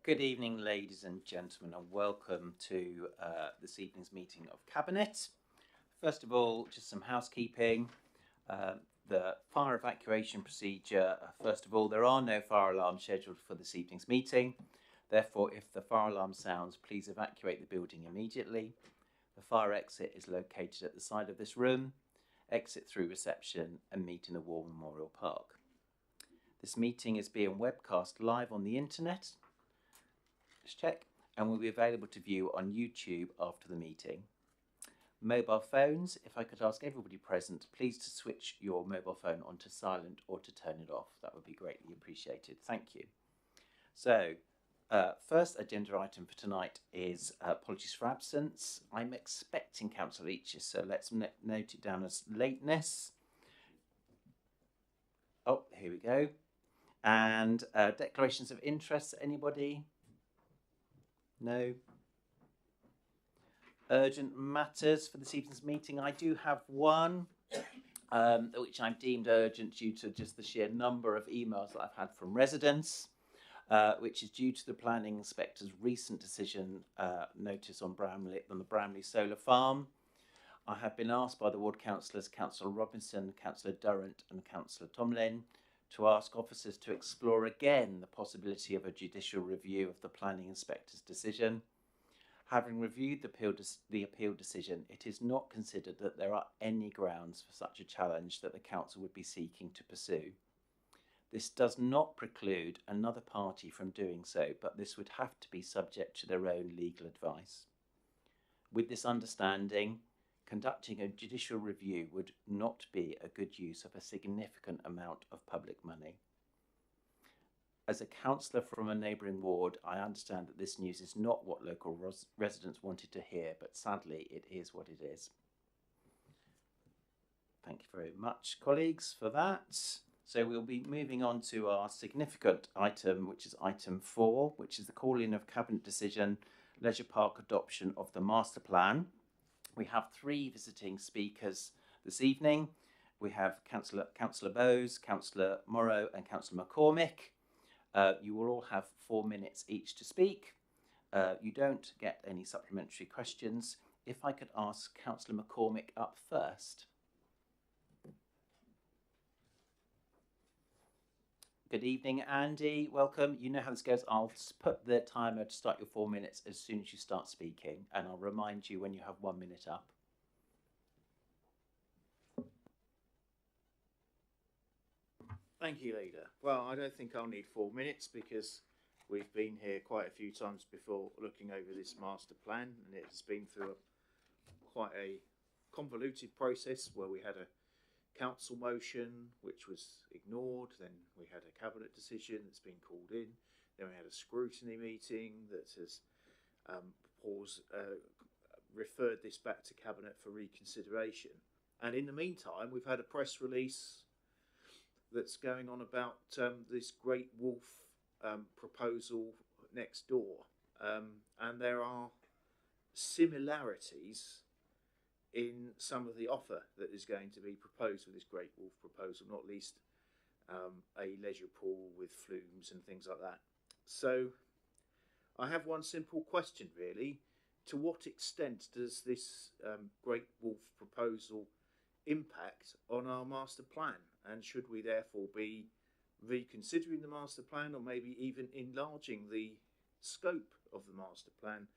Good evening, ladies and gentlemen, and welcome to this evening's meeting of Cabinet. First of all, just some housekeeping. The fire evacuation procedure. First of all, there are no fire alarms scheduled for this evening's meeting. Therefore, if the fire alarm sounds, please evacuate the building immediately. The fire exit is located at the side of this room. Exit through reception and meet in the War Memorial Park. This meeting is being webcast live on the internet. Just check, and will be available to view on YouTube after the meeting. Mobile phones, if I could ask everybody present, please to switch your mobile phone onto silent or to turn it off. That would be greatly appreciated. Thank you. So, first agenda item for tonight is apologies for absence. I'm expecting Councillor Leaches, so let's note it down as lateness. Oh, here we go. And declarations of interest, anybody? No. Urgent matters for this evening's meeting. I do have one, which I've deemed urgent due to just the sheer number of emails that I've had from residents, which is due to the planning inspector's recent decision notice on the Bramley Solar Farm. I have been asked by the ward councillors, Councillor Robinson, Councillor Durrant and Councillor Tomlin, to ask officers to explore again the possibility of a judicial review of the planning inspector's decision. Having reviewed the appeal decision, it is not considered that there are any grounds for such a challenge that the council would be seeking to pursue. This does not preclude another party from doing so, but this would have to be subject to their own legal advice. With this understanding, conducting a judicial review would not be a good use of a significant amount of public money. As a councillor from a neighbouring ward, I understand that this news is not what local residents wanted to hear, but sadly it is what it is. Thank you very much, colleagues, for that. So we'll be moving on to our significant item, which is item 4, which is the calling of Cabinet decision, Leisure Park adoption of the master plan. We have 3 visiting speakers this evening. We have Councillor Bowes, Councillor Morrow and Councillor McCormick. You will all have 4 minutes each to speak. You don't get any supplementary questions. If I could ask Councillor McCormick up first. Good evening, Andy. Welcome. You know how this goes. I'll put the timer to start your 4 minutes as soon as you start speaking, and I'll remind you when you have 1 minute up. Thank you, Leader. Well, I don't think I'll need 4 minutes because we've been here quite a few times before looking over this master plan, and it's been through quite a convoluted process where we had a council motion which was ignored, then we had a cabinet decision that's been called in, then we had a scrutiny meeting that has referred this back to cabinet for reconsideration, and in the meantime we've had a press release that's going on about this Great Wolf proposal next door, and there are similarities in some of the offer that is going to be proposed with this Great Wolf proposal, not least a leisure pool with flumes and things like that. So I have one simple question really. To what extent does this Great Wolf proposal impact on our master plan, and should we therefore be reconsidering the master plan or maybe even enlarging the scope of the master plan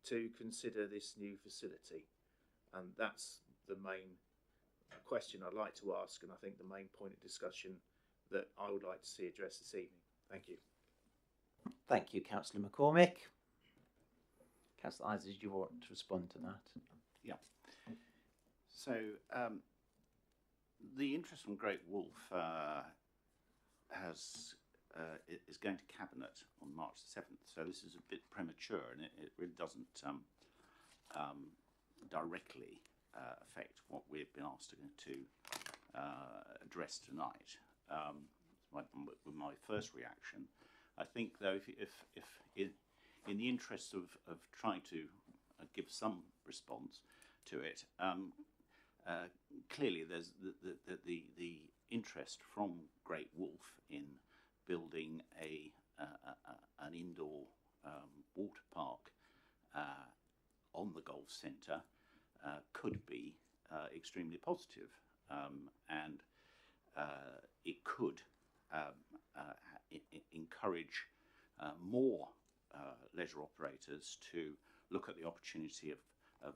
to consider this new facility? And that's the main question I'd like to ask, and I think the main point of discussion that I would like to see addressed this evening. Thank you. Thank you, Councillor McCormick. Councillor Isaac, did you want to respond to that? Yeah. So the interest from Great Wolf is going to Cabinet on March the 7th, so this is a bit premature, and it really doesn't directly affect what we've been asked to address tonight. With my first reaction, I think though, if in the interest of trying to give some response to it, clearly there's the interest from Great Wolf in building an indoor Gov Centre could be extremely positive, and it could encourage more leisure operators to look at the opportunity of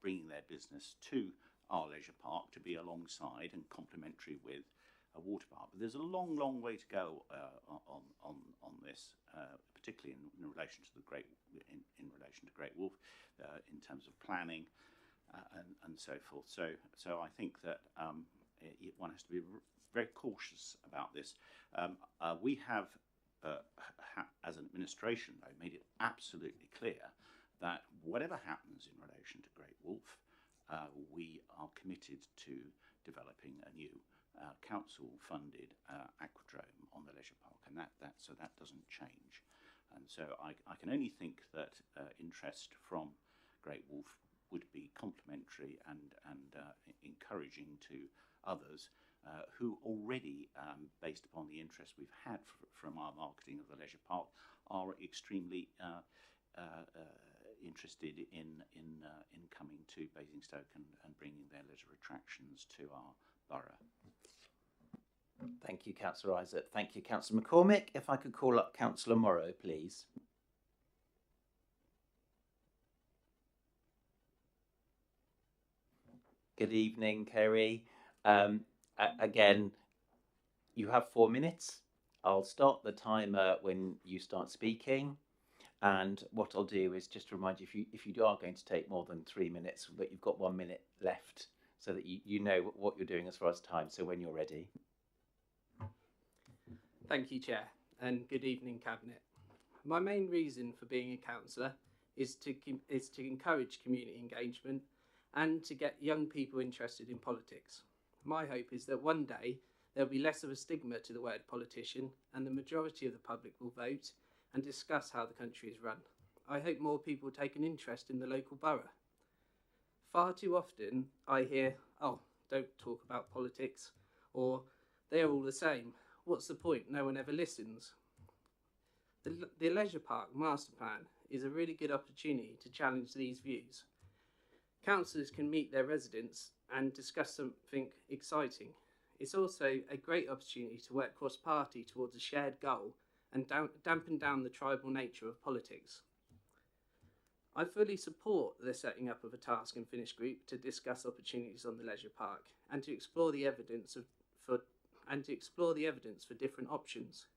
bringing their business to our leisure park to be alongside and complementary with a water park. But there's a long, long way to go on this, particularly in relation to the in relation to Great Wolf, in terms of planning and so forth. So I think that one has to be very cautious about this. We have, as an administration, though, made it absolutely clear that whatever happens in relation to Great Wolf, we are committed to developing a new council-funded aquadrome on the leisure park, and that doesn't change. And so I can only think that interest from Great Wolf would be complementary and encouraging to others who already, based upon the interest we've had from our marketing of the leisure park, are extremely interested in coming to Basingstoke and bringing their leisure attractions to our borough. Thank you, Councillor Isaac. Thank you, Councillor McCormick. If I could call up Councillor Morrow, please. Good evening, Kerry. Again, you have 4 minutes. I'll start the timer when you start speaking. And what I'll do is just remind you, if you are going to take more than 3 minutes, that you've got 1 minute left, so that you know what you're doing as far as time. So when you're ready. Thank you, Chair, and good evening, Cabinet. My main reason for being a councillor is to encourage community engagement and to get young people interested in politics. My hope is that one day there'll be less of a stigma to the word politician, and the majority of the public will vote and discuss how the country is run. I hope more people take an interest in the local borough. Far too often I hear, "Oh, don't talk about politics," or "They're all the same. What's the point? No one ever listens." The Leisure Park Master Plan is a really good opportunity to challenge these views. Councillors can meet their residents and discuss something exciting. It's also a great opportunity to work cross-party towards a shared goal and dampen down the tribal nature of politics. I fully support the setting up of a task and finish group to discuss opportunities on the leisure park and to explore the evidence for different options.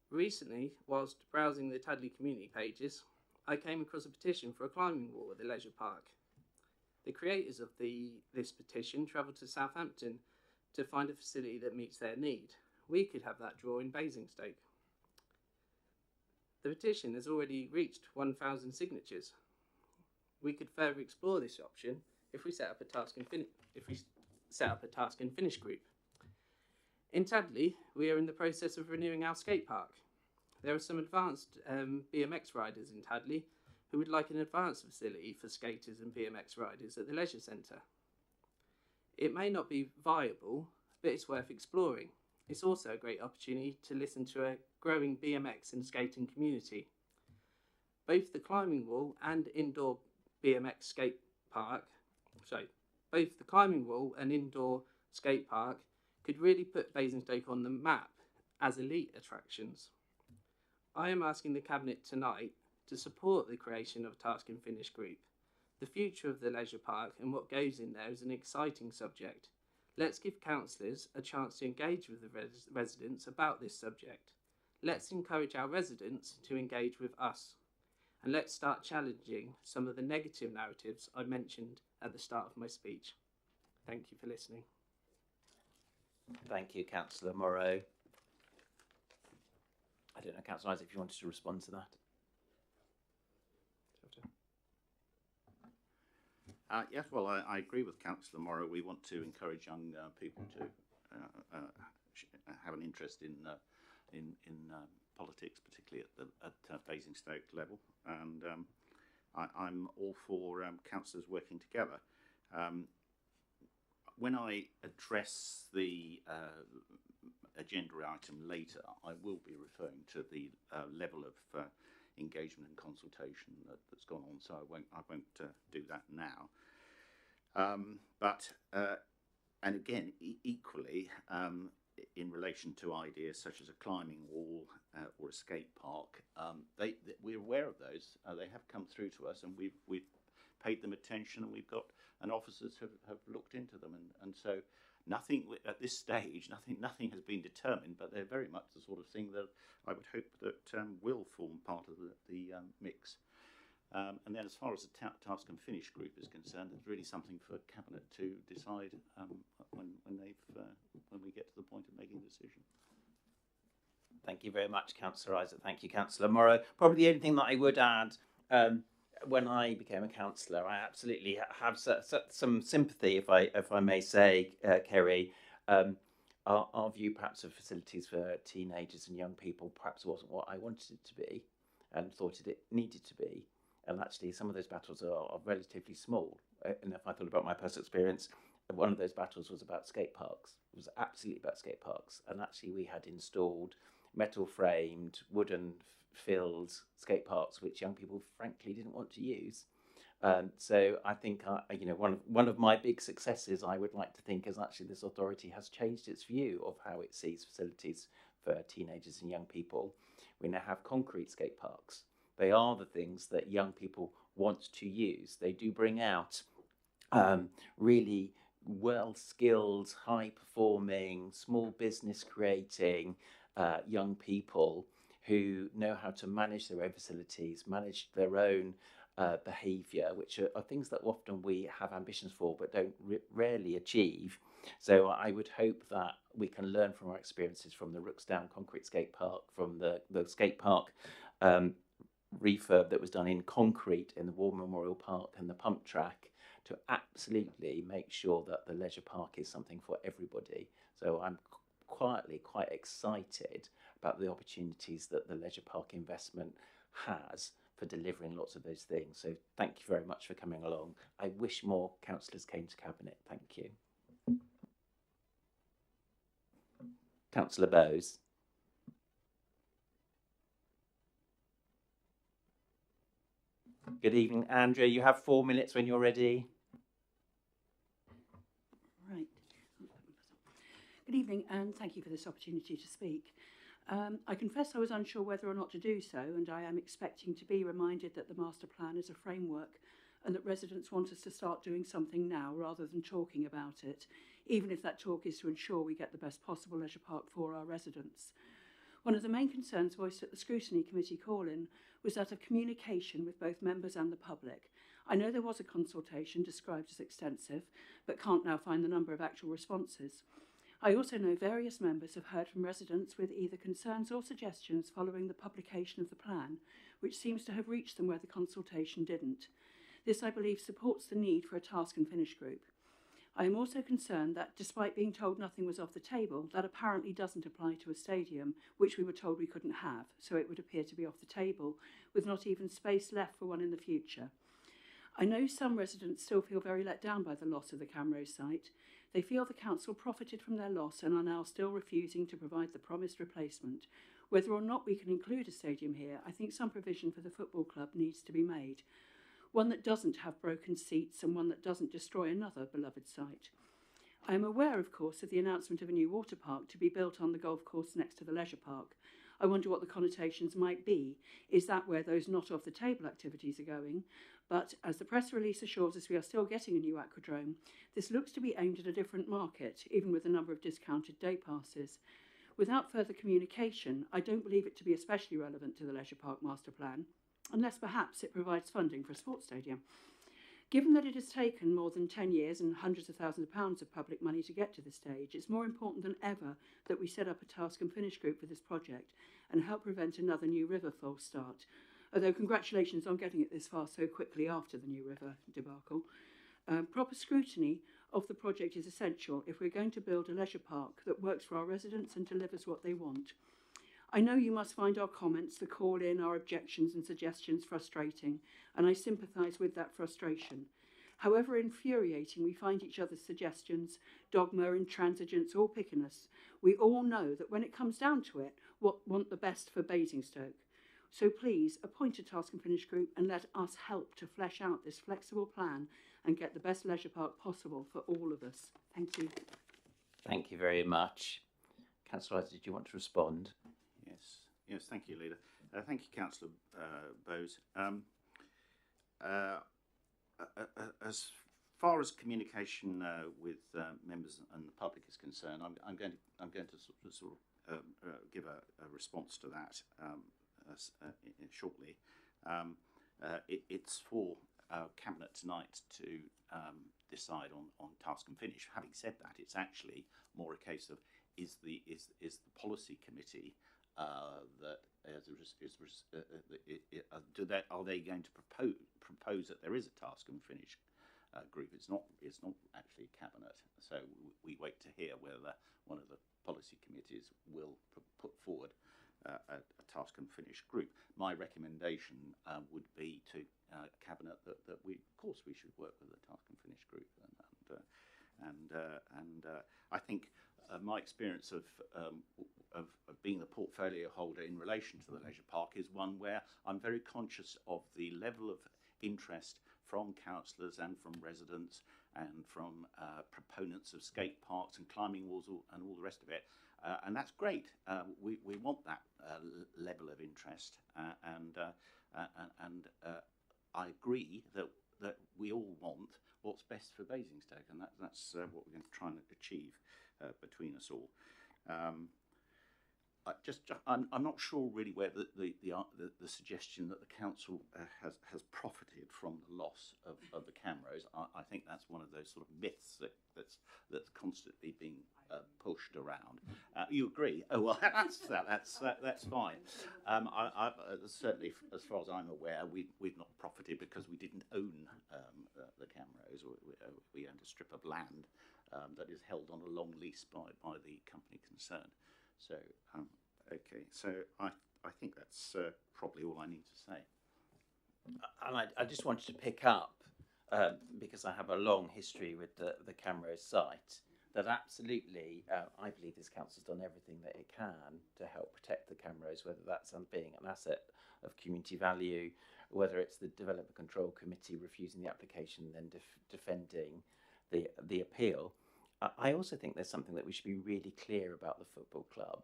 Recently, whilst browsing the Tadley community pages, I came across a petition for a climbing wall at the leisure park. The creators of this petition travelled to Southampton to find a facility that meets their need. We could have that draw in Basingstoke. The petition has already reached 1,000 signatures. We could further explore this option if we set up a task and finish group. In Tadley, we are in the process of renewing our skate park. There are some advanced BMX riders in Tadley who would like an advanced facility for skaters and BMX riders at the leisure centre. It may not be viable, but it's worth exploring. It's also a great opportunity to listen to a growing BMX and skating community. Both the climbing wall and indoor skate park could really put Basingstoke on the map as elite attractions. I am asking the Cabinet tonight to support the creation of a task and finish group. The future of the leisure park and what goes in there is an exciting subject. Let's give councillors a chance to engage with the residents about this subject. Let's encourage our residents to engage with us. And let's start challenging some of the negative narratives I mentioned at the start of my speech. Thank you for listening. Thank you, Councillor Morrow. I don't know, Councillor Isaac, if you wanted to respond to that. Yes, well, I agree with Councillor Morrow. We want to encourage young people to have an interest in politics, particularly at Basingstoke level, and I'm all for councillors working together. When I address the agenda item later, I will be referring to the level of engagement and consultation that's gone on. So I won't do that now. And again, equally, in relation to ideas such as a climbing wall or a skate park, we're aware of those. They have come through to us, and we've paid them attention, and officers have looked into them, and so nothing at this stage, nothing has been determined, but they're very much the sort of thing that I would hope that will form part of the mix. And then, as far as the task and finish group is concerned, it's really something for Cabinet to decide when we get to the point of making a decision. Thank you very much, Councillor Isaac. Thank you, Councillor Morrow. Probably the only thing that I would add, when I became a councillor, I absolutely have some sympathy, if I may say, Kerry. Our view perhaps of facilities for teenagers and young people perhaps wasn't what I wanted it to be and thought it needed to be. And actually, some of those battles are relatively small. And if I thought about my personal experience, one of those battles was about skate parks. It was absolutely about skate parks. And actually, we had installed metal-framed, wooden-filled skate parks, which young people, frankly, didn't want to use. So I think, one of my big successes, I would like to think, is actually this authority has changed its view of how it sees facilities for teenagers and young people. We now have concrete skate parks. They are the things that young people want to use. They do bring out really well-skilled, high-performing, small business creating young people who know how to manage their own facilities, manage their own behaviour, which are things that often we have ambitions for but don't rarely achieve. So I would hope that we can learn from our experiences from the Rooksdown concrete skate park, from the skate park refurb that was done in concrete in the War Memorial Park and the pump track, to absolutely make sure that the leisure park is something for everybody. So I'm quietly quite excited about the opportunities that the leisure park investment has for delivering lots of those things. So thank you very much for coming along. I wish more councillors came to Cabinet. Thank you. Councillor Bowes. Good evening, Andrea. You have 4 minutes when you're ready. Right. Good evening, and thank you for this opportunity to speak. I confess I was unsure whether or not to do so, and I am expecting to be reminded that the master plan is a framework and that residents want us to start doing something now rather than talking about it, even if that talk is to ensure we get the best possible leisure park for our residents. One of the main concerns voiced at the Scrutiny Committee call-in was that of communication with both members and the public. I know there was a consultation described as extensive, but can't now find the number of actual responses. I also know various members have heard from residents with either concerns or suggestions following the publication of the plan, which seems to have reached them where the consultation didn't. This, I believe, supports the need for a task and finish group. I am also concerned that, despite being told nothing was off the table, that apparently doesn't apply to a stadium, which we were told we couldn't have, so it would appear to be off the table, with not even space left for one in the future. I know some residents still feel very let down by the loss of the Camrose site. They feel the council profited from their loss and are now still refusing to provide the promised replacement. Whether or not we can include a stadium here, I think some provision for the football club needs to be made. One that doesn't have broken seats and one that doesn't destroy another beloved site. I am aware, of course, of the announcement of a new water park to be built on the golf course next to the leisure park. I wonder what the connotations might be. Is that where those not off the table activities are going? But as the press release assures us we are still getting a new aquadrome, this looks to be aimed at a different market, even with a number of discounted day passes. Without further communication, I don't believe it to be especially relevant to the leisure park master plan, unless perhaps it provides funding for a sports stadium. Given that it has taken more than 10 years and hundreds of thousands of pounds of public money to get to this stage, it's more important than ever that we set up a task and finish group for this project and help prevent another New River false start. Although congratulations on getting it this far so quickly after the New River debacle. Proper scrutiny of the project is essential if we're going to build a leisure park that works for our residents and delivers what they want. I know you must find our comments, the call-in, our objections and suggestions frustrating, and I sympathise with that frustration. However infuriating we find each other's suggestions, dogma, intransigence or pickiness, we all know that when it comes down to it, we want the best for Basingstoke. So please appoint a task and finish group and let us help to flesh out this flexible plan and get the best leisure park possible for all of us. Thank you. Thank you very much. Councillor Rice, did you want to respond? Yes, thank you, Leader. Thank you, Councillor Bowes. As far as communication with members and the public is concerned, I'm going to sort of give a response to that shortly. It's for Cabinet tonight to decide on task and finish. Having said that, it's actually more a case of is the policy committee that are they going to propose that there is a task and finish group? It's not actually Cabinet, so we wait to hear whether one of the policy committees will put forward a task and finish group. My recommendation would be to Cabinet that we should work with the task and finish group, and I think my experience of being the portfolio holder in relation to the leisure park is one where I'm very conscious of the level of interest from councillors and from residents and from proponents of skate parks and climbing walls and all the rest of it. And that's great. We want that level of interest, and I agree that we all want what's best for Basingstoke, and that's what we're going to try and achieve between us all. I'm not sure really where the suggestion that the council has profited from the loss of the cameras. I think that's one of those sort of myths that's constantly being pushed around. You agree? Oh well, that's fine. I certainly, as far as I'm aware, we've not profited because we didn't own the cameras. We owned a strip of land that is held on a long lease by the company concerned. So, okay, so I think that's probably all I need to say. And I just wanted to pick up, because I have a long history with the Camrose site, that absolutely, I believe this council's done everything that it can to help protect the Camrose, whether that's being an asset of community value, whether it's the Development Control Committee refusing the application and then defending the appeal. I also think there's something that we should be really clear about the football club,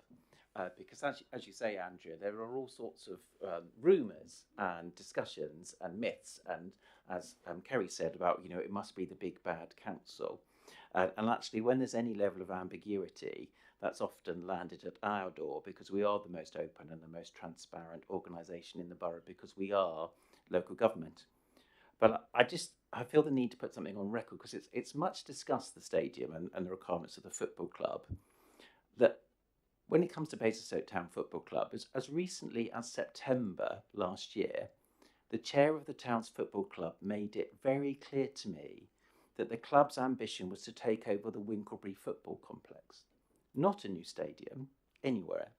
because as you say, Andrea, there are all sorts of rumours and discussions and myths, and as Kerry said about, it must be the big bad council. And actually, when there's any level of ambiguity, that's often landed at our door, because we are the most open and the most transparent organisation in the borough, because we are local government. But I feel the need to put something on record, because it's much discussed, the stadium and the requirements of the football club, that when it comes to Basingstoke Town Football Club, as recently as September last year, the chair of the town's football club made it very clear to me that the club's ambition was to take over the Winklebury football complex, not a new stadium, anywhere,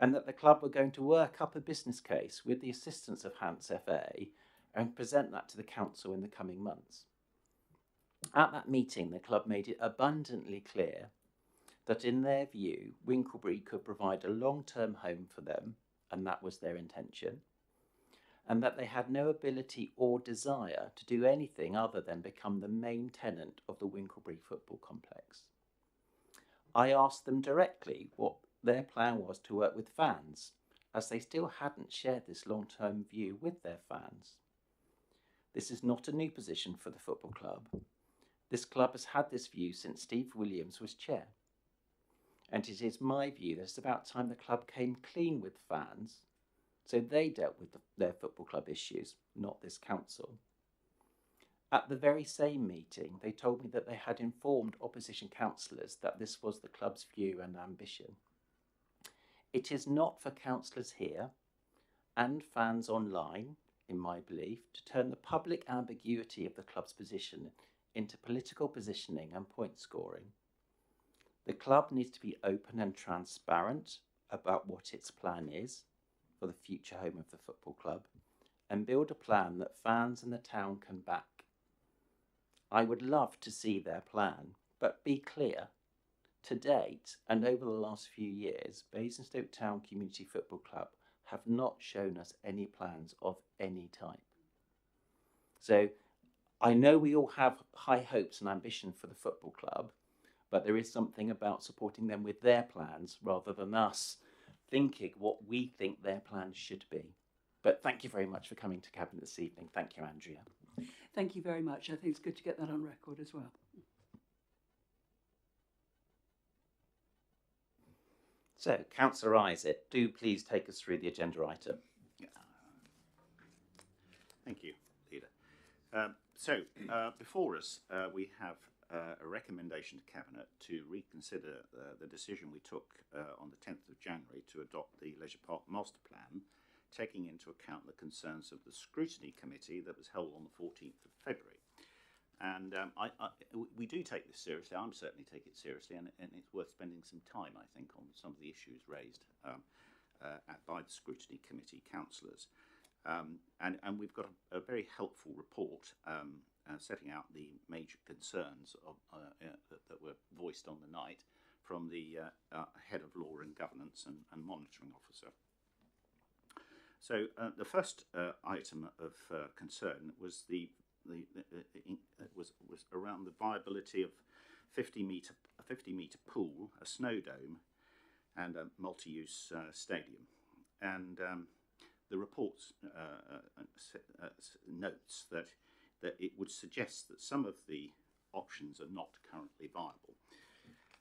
and that the club were going to work up a business case with the assistance of Hants FA and present that to the council in the coming months. At that meeting, the club made it abundantly clear that in their view, Winklebury could provide a long-term home for them, and that was their intention, and that they had no ability or desire to do anything other than become the main tenant of the Winklebury football complex. I asked them directly what their plan was to work with fans, as they still hadn't shared this long-term view with their fans. This is not a new position for the football club. This club has had this view since Steve Williams was chair. And it is my view that it's about time the club came clean with fans, so they dealt with their football club issues, not this council. At the very same meeting, they told me that they had informed opposition councillors that this was the club's view and ambition. It is not for councillors here and fans online, in my belief, to turn the public ambiguity of the club's position into political positioning and point scoring. The club needs to be open and transparent about what its plan is for the future home of the football club, and build a plan that fans and the town can back. I would love to see their plan, but be clear. To date, and over the last few years, Basingstoke Town Community Football Club have not shown us any plans of any type. So I know we all have high hopes and ambition for the football club, but there is something about supporting them with their plans rather than us thinking what we think their plans should be. But thank you very much for coming to Cabinet this evening. Thank you, Andrea. Thank you very much. I think it's good to get that on record as well. So, Councillor Isaac, do please take us through the agenda item. Thank you, Leader. Before us, we have a recommendation to Cabinet to reconsider the decision we took on the 10th of January to adopt the Leisure Park Master Plan, taking into account the concerns of the Scrutiny Committee that was held on the 14th of February. And we do take this seriously. I'm certainly take it seriously, and it's worth spending some time, I think, on some of the issues raised by the Scrutiny Committee councillors. And we've got a very helpful report setting out the major concerns that were voiced on the night from the Head of Law and Governance and Monitoring Officer. So the first item of concern was was around the viability of a 50-metre pool, a snow dome, and a multi-use stadium. And the report notes that it would suggest that some of the options are not currently viable.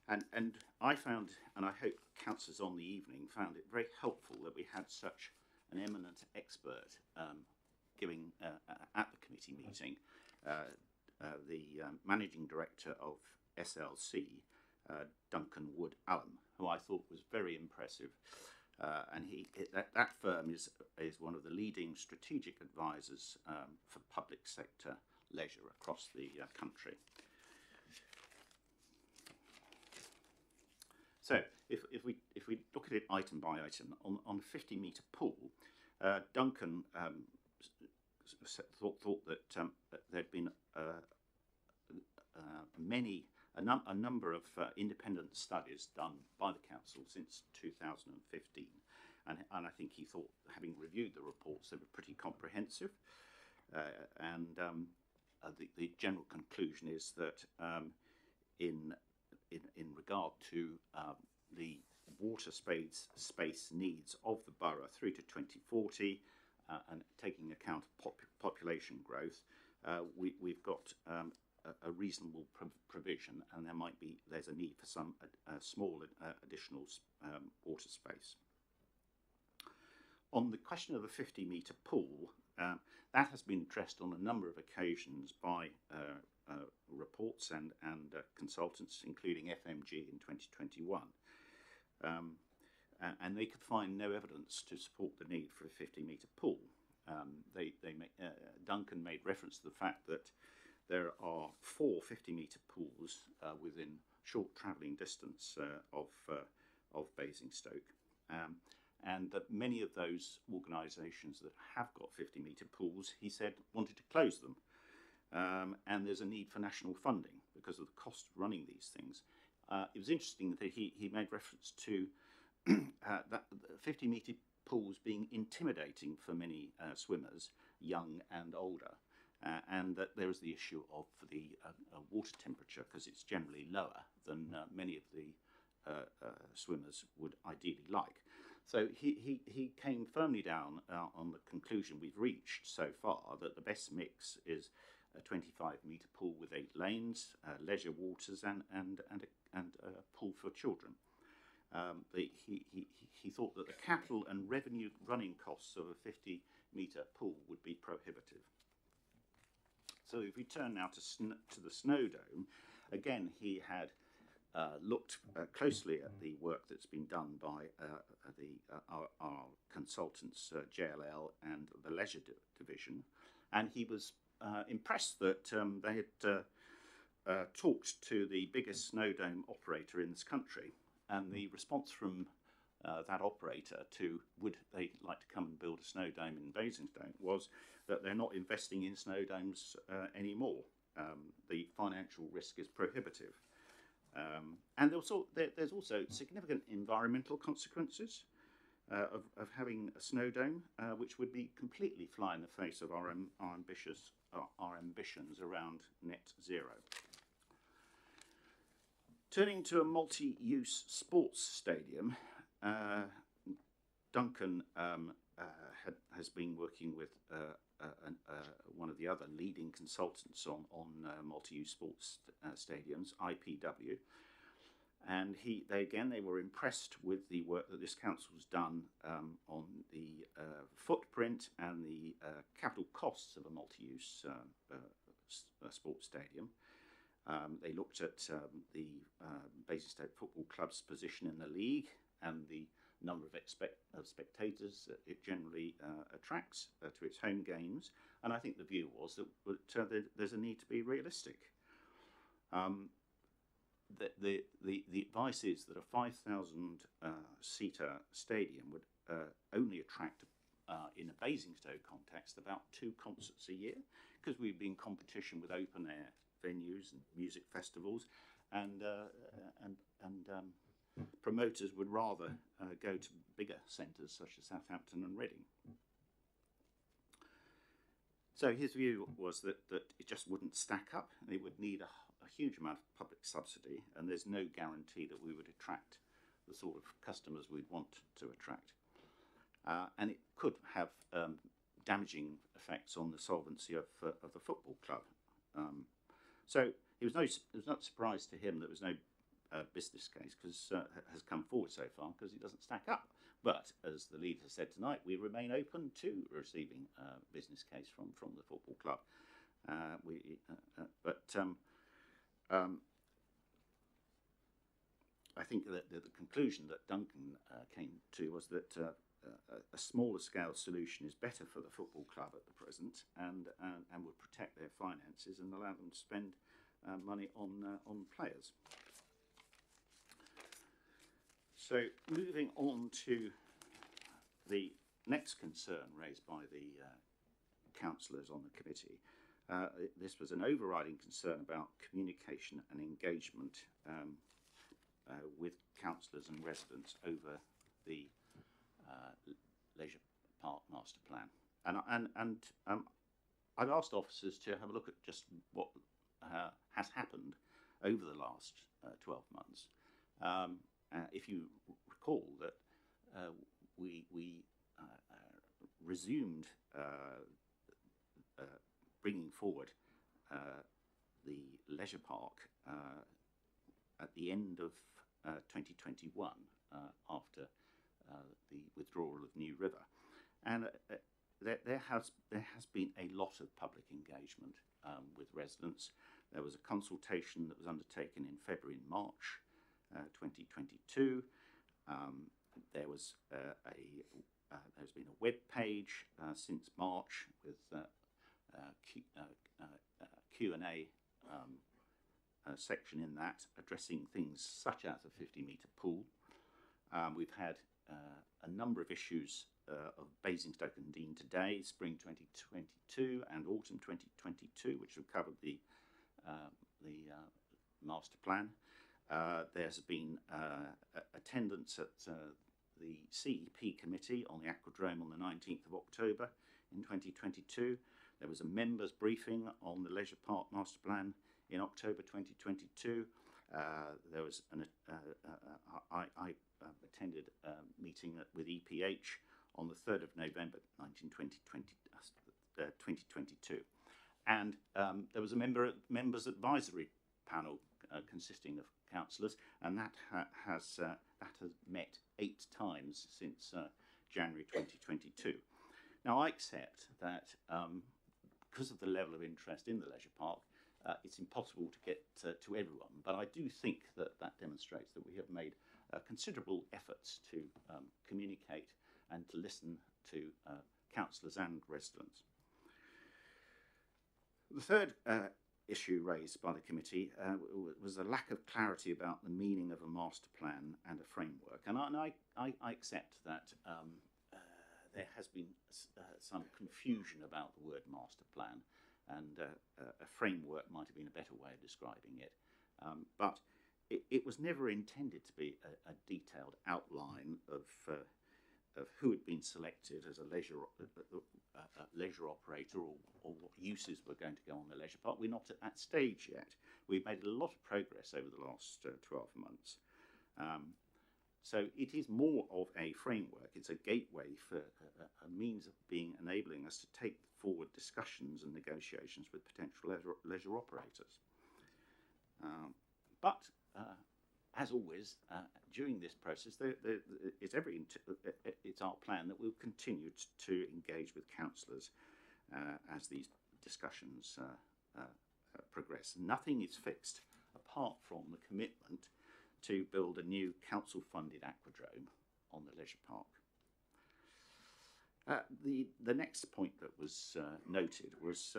And I found, and I hope councillors on the evening found it very helpful that we had such an eminent expert giving at the committee meeting, the managing director of SLC, Duncan Wood Allen, who I thought was very impressive. And that firm is one of the leading strategic advisors for public sector leisure across the country. So if we look at it item by item, on a 50-metre pool, Duncan thought that there'd been a number of independent studies done by the council since 2015, and I think he thought, having reviewed the reports, they were pretty comprehensive, and the general conclusion is that in regard to the water space needs of the borough through to 2040, and taking account of population growth, we've got a reasonable provision, and there's a need for some small additional water space. On the question of the 50-metre pool, that has been addressed on a number of occasions by reports and consultants, including FMG in 2021. And they could find no evidence to support the need for a 50-metre pool. Duncan made reference to the fact that there are 4 50-metre pools within short travelling distance of Basingstoke, and that many of those organisations that have got 50-metre pools, he said, wanted to close them. And there's a need for national funding because of the cost of running these things. It was interesting that he made reference to that 50-metre pools being intimidating for many swimmers, young and older, and that there is the issue of the water temperature, because it's generally lower than many of the swimmers would ideally like. So he came firmly down on the conclusion we've reached so far, that the best mix is a 25-metre pool with 8 lanes, leisure waters, and a pool for children. He thought that the capital and revenue running costs of a 50-metre pool would be prohibitive. So if we turn now to the snow dome, again he had looked closely at the work that's been done by our consultants, JLL and the Leisure Division, and he was impressed that they had talked to the biggest snow dome operator in this country, and the response from that operator to would they like to come and build a snow dome in Basingstoke was that they're not investing in snow domes anymore. The financial risk is prohibitive. And there's also significant environmental consequences. of having a snow dome, which would be completely fly in the face of our ambitions around net zero. Turning to a multi-use sports stadium, Duncan has been working with one of the other leading consultants on multi-use sports stadiums, IPW, and they were impressed with the work that this council's done on the footprint and the capital costs of a multi-use sports stadium. They looked at the Basingstoke Football Club's position in the league and the number of spectators that it generally attracts to its home games, and I think the view was that there's a need to be realistic. The advice is that a 5,000 seater stadium would only attract, in a Basingstoke context, about 2 concerts a year, because we'd be in competition with open air venues and music festivals, and promoters would rather go to bigger centres such as Southampton and Reading. So his view was that it just wouldn't stack up. It would need a huge amount of public subsidy, and there's no guarantee that we would attract the sort of customers we'd want to attract. And it could have damaging effects on the solvency of the football club. So it was not a surprise to him that there was no business case has come forward so far, because it doesn't stack up. But as the leader said tonight, we remain open to receiving a business case from the football club. I think that the conclusion that Duncan came to was that a smaller scale solution is better for the football club at the present, and would protect their finances and allow them to spend money on players. So moving on to the next concern raised by the councillors on the committee. This was an overriding concern about communication and engagement with councillors and residents over the leisure park master plan. And I've asked officers to have a look at just what has happened over the last 12 months. If you recall that we resumed bringing forward the leisure park at the end of 2021 after the withdrawal of New River, and there has been a lot of public engagement with residents. There was a consultation that was undertaken in February and March 2022. There's been a web page since March with Q&A section in that, addressing things such as a 50-metre pool. We've had a number of issues of Basingstoke and Dean today, spring 2022 and autumn 2022, which have covered the master plan. There's been attendance at the CEP committee on the Aquadrome on the 19th of October in 2022. There was a members briefing on the leisure park master plan in October 2022. There was I attended a meeting with EPH on the 3rd of November 2022. And there was a members advisory panel consisting of councillors, and that has met 8 times since January 2022. Now, I accept that because of the level of interest in the leisure park, it's impossible to get to everyone, but I do think that demonstrates that we have made considerable efforts to communicate and to listen to councillors and residents. The third issue raised by the committee was a lack of clarity about the meaning of a master plan and a framework. And I accept that there has been some confusion about the word master plan, and a framework might have been a better way of describing it. But it was never intended to be a detailed outline of of who had been selected as a leisure operator, or what uses were going to go on the leisure park. We're not at that stage yet. We've made a lot of progress over the last 12 months. So it is more of a framework. It's a gateway for a means of enabling us to take forward discussions and negotiations with potential leisure operators. But as always, during this process, it's our plan that we'll continue to engage with councillors as these discussions progress. Nothing is fixed apart from the commitment to build a new council-funded aquadrome on the leisure park. The next point that was noted was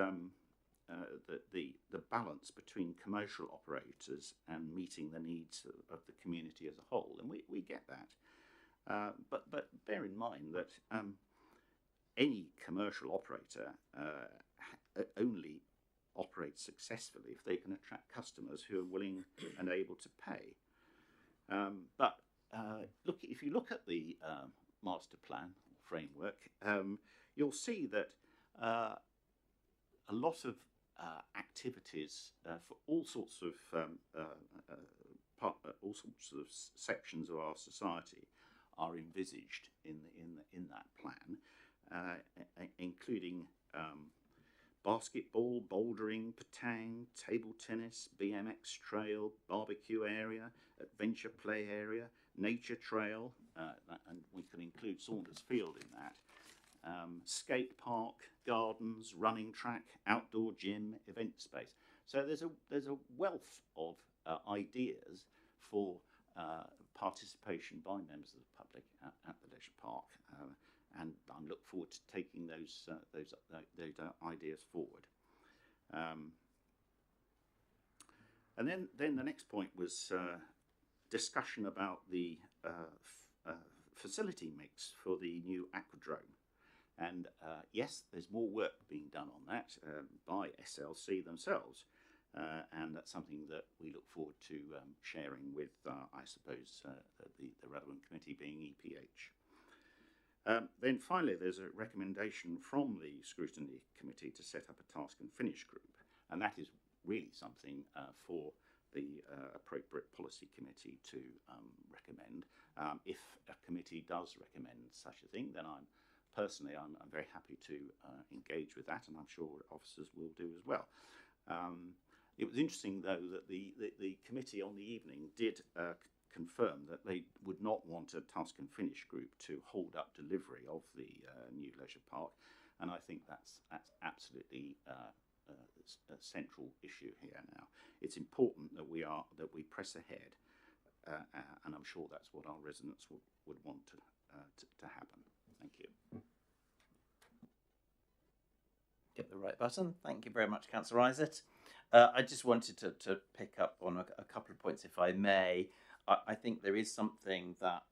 that the balance between commercial operators and meeting the needs of the community as a whole, and we get that. But bear in mind that any commercial operator only operates successfully if they can attract customers who are willing and able to pay. But if you look at the master plan framework, you'll see that a lot of activities for all sorts of sections of our society are envisaged in that plan, including basketball, bouldering, petang, table tennis, BMX trail, barbecue area, adventure play area, nature trail, and we can include Saunders Field in that, skate park, gardens, running track, outdoor gym, event space. So there's a wealth of ideas for participation by members of the public at the leisure park, and I look forward to taking those ideas forward. And then the next point was discussion about the facility mix for the new aquadrome. And yes, there's more work being done on that by SLC themselves, and that's something that we look forward to sharing with, I suppose, the relevant committee being EPH. Then finally, there's a recommendation from the Scrutiny Committee to set up a task and finish group, and that is really something for the appropriate policy committee to recommend. If a committee does recommend such a thing, then I'm very happy to engage with that, and I'm sure officers will do as well. It was interesting, though, that the committee on the evening did confirm that they would not want a task and finish group to hold up delivery of the new leisure park, and I think that's absolutely a central issue here now. It's important that we press ahead, and I'm sure that's what our residents would want to happen. Thank you. Get the right button. Thank you very much, Councillor Isett. I just wanted to pick up on a couple of points, if I may. I think there is something that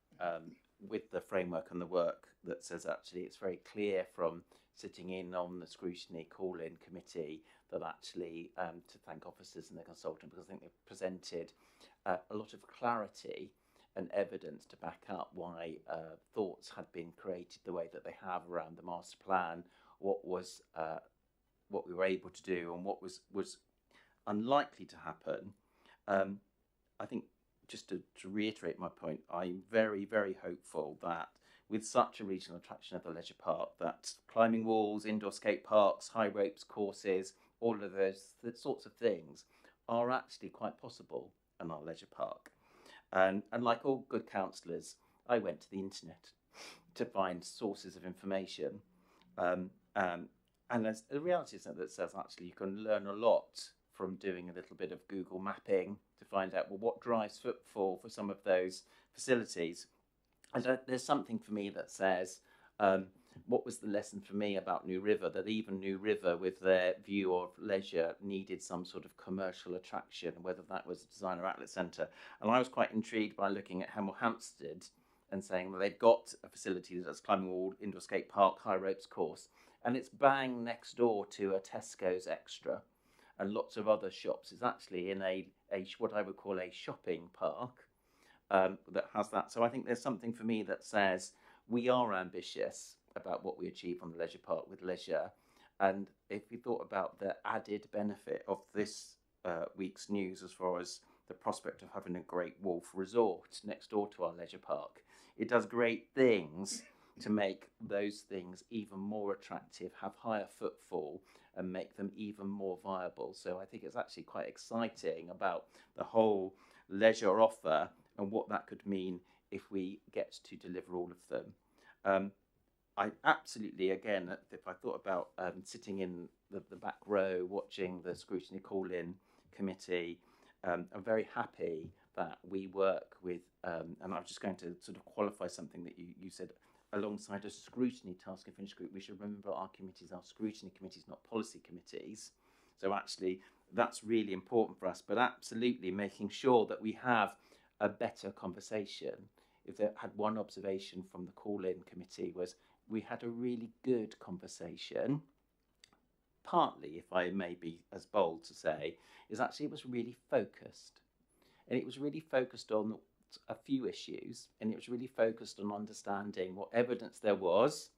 with the framework and the work that says actually it's very clear from sitting in on the scrutiny call-in committee that actually to thank officers and the consultant, because I think they've presented a lot of clarity and evidence to back up why thoughts had been created the way that they have around the master plan, what we were able to do and what was unlikely to happen. I think, just to reiterate my point, I'm very, very hopeful that with such a regional attraction of the leisure park, that climbing walls, indoor skate parks, high ropes courses, all of those sorts of things are actually quite possible in our leisure park. And like all good councillors, I went to the internet to find sources of information. And there's the reality is that says actually you can learn a lot from doing a little bit of Google mapping to find out, well, what drives footfall for some of those facilities. And there's something for me that says, what was the lesson for me about New River, that even New River with their view of leisure needed some sort of commercial attraction, whether that was a designer outlet centre. And I was quite intrigued by looking at Hemel Hempstead and saying, well, they've got a facility that's climbing wall, indoor skate park, high ropes course, and it's bang next door to a Tesco's Extra and lots of other shops. It's actually in a what I would call a shopping park that has that. So I think there's something for me that says we are ambitious about what we achieve on the leisure park with leisure. And if we thought about the added benefit of this week's news as far as the prospect of having a Great Wolf resort next door to our leisure park, it does great things to make those things even more attractive, have higher footfall, and make them even more viable. So I think it's actually quite exciting about the whole leisure offer and what that could mean if we get to deliver all of them. I absolutely, again, if I thought about sitting in the back row watching the scrutiny call-in committee, I'm very happy that we work with, and I'm just going to sort of qualify something that you said, alongside a scrutiny task and finish group. We should remember our committees are scrutiny committees, not policy committees. So actually, that's really important for us, but absolutely making sure that we have a better conversation. If I had one observation from the call-in committee was we had a really good conversation. Partly, if I may be as bold to say, is actually it was really focused. And it was really focused on a few issues, and it was really focused on understanding what evidence there was,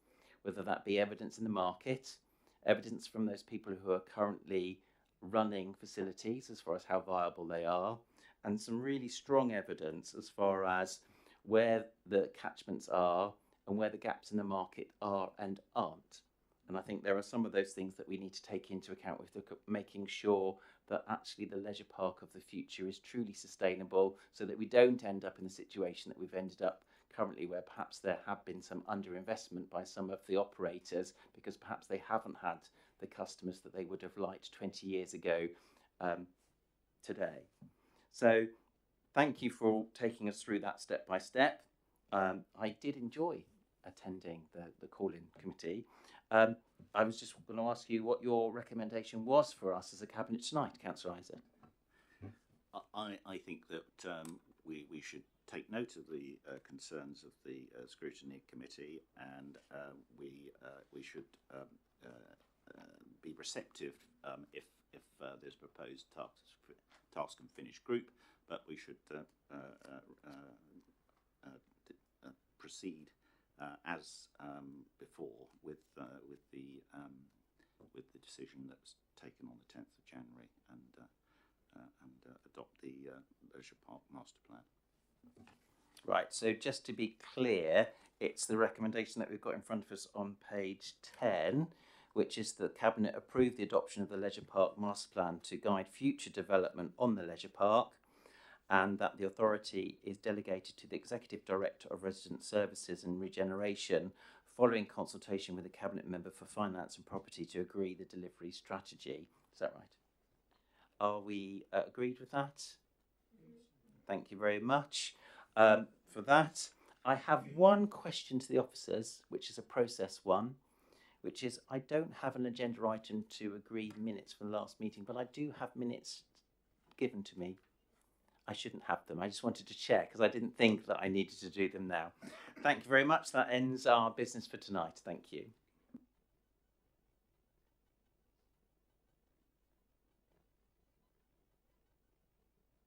whether that be evidence in the market, evidence from those people who are currently running facilities as far as how viable they are, and some really strong evidence as far as where the catchments are and where the gaps in the market are and aren't. And I think there are some of those things that we need to take into account with making sure that actually the leisure park of the future is truly sustainable, so that we don't end up in the situation that we've ended up currently, where perhaps there have been some underinvestment by some of the operators because perhaps they haven't had the customers that they would have liked 20 years ago today. So thank you for taking us through that step by step. I did enjoy attending the call-in committee. I was just going to ask you what your recommendation was for us as a cabinet tonight, Councillor Isaac. I think that we should take note of the concerns of the scrutiny committee, and we should be receptive if there's proposed task and finish group, but we should proceed as before with the decision that was taken on the 10th of January and adopt the leisure park master plan. Right, so just to be clear, it's the recommendation that we've got in front of us on page 10, which is that Cabinet approve the adoption of the leisure park master plan to guide future development on the leisure park, and that the authority is delegated to the Executive Director of Resident Services and Regeneration following consultation with the Cabinet Member for Finance and Property to agree the delivery strategy. Is that right? Are we agreed with that? Thank you very much for that. I have one question to the officers, which is a process one, which is I don't have an agenda item to agree minutes from the last meeting, but I do have minutes given to me. I shouldn't have them. I just wanted to check because I didn't think that I needed to do them now. Thank you very much. That ends our business for tonight. Thank you.